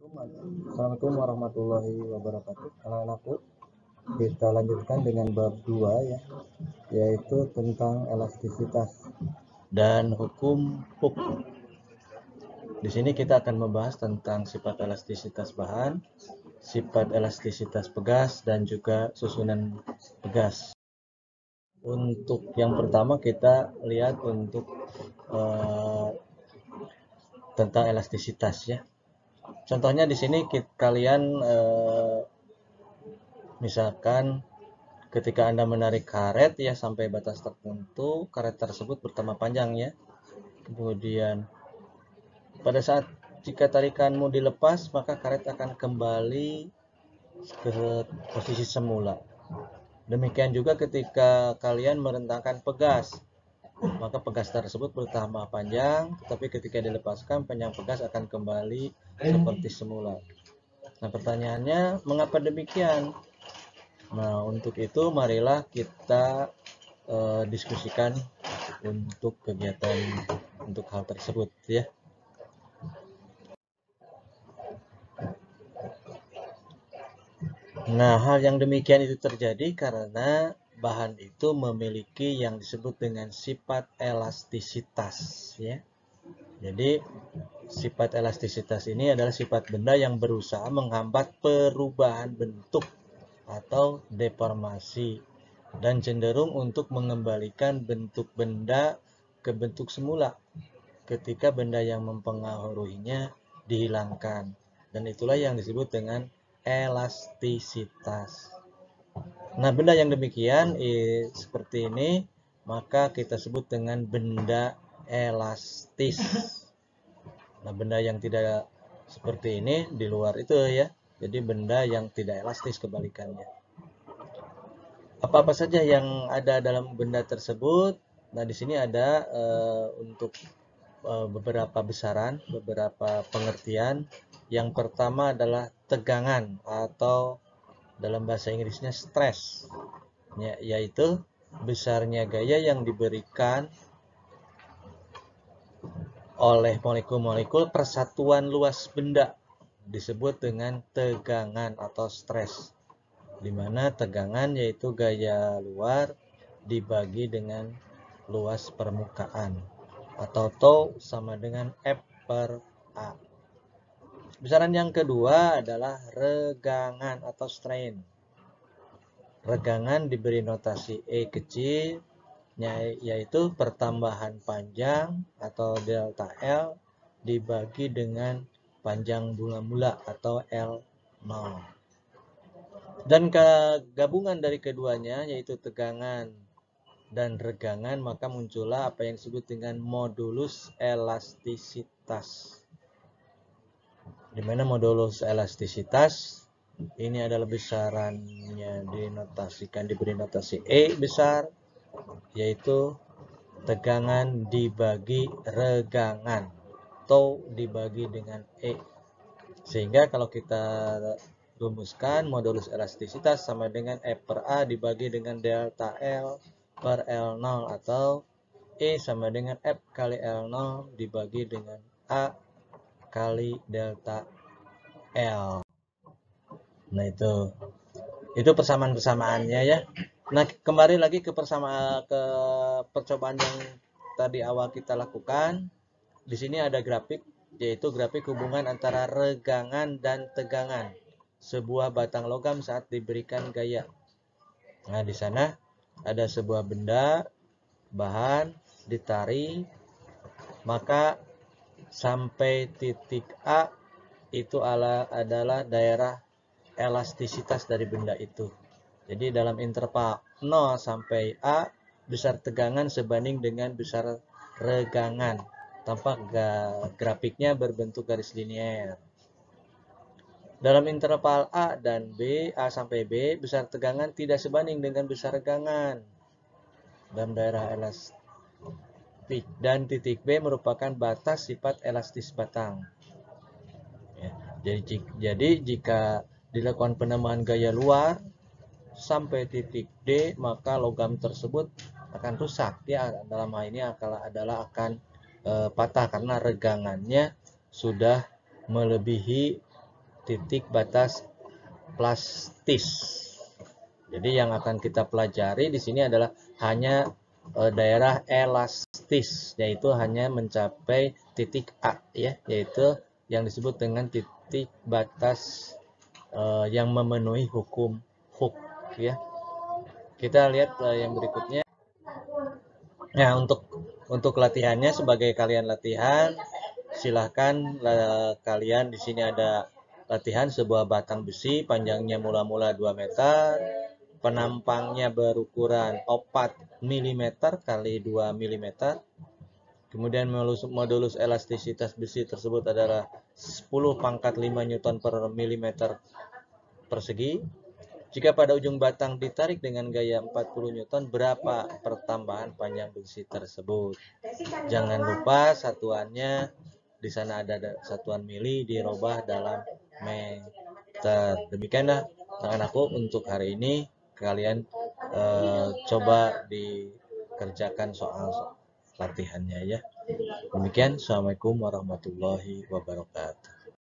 Assalamualaikum warahmatullahi wabarakatuh. Anak-anakku, kita lanjutkan dengan bab 2 ya, yaitu tentang elastisitas dan hukum Hooke. Di sini kita akan membahas tentang sifat elastisitas bahan, sifat elastisitas pegas, dan juga susunan pegas. Untuk yang pertama kita lihat untuk tentang elastisitas ya. Contohnya di sini kalian misalkan ketika Anda menarik karet ya sampai batas tertentu, karet tersebut bertambah panjang ya. Kemudian pada saat jika tarikanmu dilepas, maka karet akan kembali ke posisi semula. Demikian juga ketika kalian merentangkan pegas, maka pegas tersebut bertambah panjang, tetapi ketika dilepaskan, panjang pegas akan kembali seperti semula. Nah, pertanyaannya, mengapa demikian? Nah, untuk itu marilah kita diskusikan untuk kegiatan untuk hal tersebut ya. Nah, hal yang demikian itu terjadi karena bahan itu memiliki yang disebut dengan sifat elastisitas ya. Jadi sifat elastisitas ini adalah sifat benda yang berusaha menghambat perubahan bentuk atau deformasi dan cenderung untuk mengembalikan bentuk benda ke bentuk semula ketika benda yang mempengaruhinya dihilangkan. Dan itulah yang disebut dengan elastisitas. Nah, benda yang demikian seperti ini maka kita sebut dengan benda elastis. Nah, benda yang tidak seperti ini di luar itu ya. Jadi benda yang tidak elastis kebalikannya. Apa-apa saja yang ada dalam benda tersebut. Nah, di sini ada untuk beberapa besaran, beberapa pengertian. Yang pertama adalah tegangan atau dalam bahasa Inggrisnya stress, yaitu besarnya gaya yang diberikan oleh molekul-molekul persatuan luas benda disebut dengan tegangan atau stres, di mana tegangan yaitu gaya luar dibagi dengan luas permukaan atau tau sama dengan F per A. Besaran yang kedua adalah regangan atau strain. Regangan diberi notasi E kecil, yaitu pertambahan panjang atau delta L dibagi dengan panjang mula-mula atau L0. Dan gabungan dari keduanya yaitu tegangan dan regangan, maka muncullah apa yang disebut dengan modulus elastisitas. Di mana modulus elastisitas ini adalah besarannya diberi notasi E besar, yaitu tegangan dibagi regangan, tau dibagi dengan E. Sehingga kalau kita rumuskan modulus elastisitas sama dengan F per A dibagi dengan delta L per L0 atau E sama dengan F kali L0 dibagi dengan A kali delta L. Nah, itu persamaan-persamaannya ya. Nah, kembali lagi ke percobaan yang tadi awal kita lakukan. Di sini ada grafik, yaitu grafik hubungan antara regangan dan tegangan sebuah batang logam saat diberikan gaya. Nah, di sana ada sebuah benda, bahan ditarik, maka sampai titik A itu adalah daerah elastisitas dari benda itu. Jadi dalam interval 0 sampai A, besar tegangan sebanding dengan besar regangan. Tampak grafiknya berbentuk garis linier. Dalam interval A dan B, A sampai B, besar tegangan tidak sebanding dengan besar regangan dalam daerah elastik. Dan titik B merupakan batas sifat elastis batang. Ya, jadi jika dilakukan penambahan gaya luar sampai titik D, maka logam tersebut akan rusak ya. Dalam hal ini akan patah karena regangannya sudah melebihi titik batas plastis. Jadi yang akan kita pelajari di sini adalah hanya daerah elastis, yaitu hanya mencapai titik A ya, yaitu yang disebut dengan titik batas yang memenuhi hukum Hooke ya. Kita lihat yang berikutnya. Nah, untuk latihannya sebagai kalian latihan, silahkan kalian di sini ada latihan sebuah batang besi panjangnya mula-mula 2 meter, penampangnya berukuran 4 mm kali 2 mm. Kemudian modulus elastisitas besi tersebut adalah 10 pangkat 5 Newton per milimeter persegi. Jika pada ujung batang ditarik dengan gaya 40 Newton, berapa pertambahan panjang besi tersebut? Jangan lupa satuannya di sana ada satuan mili dirubah dalam meter. Demikianlah tangan aku untuk hari ini. Kalian coba dikerjakan soal latihannya ya. Demikian, assalamualaikum warahmatullahi wabarakatuh.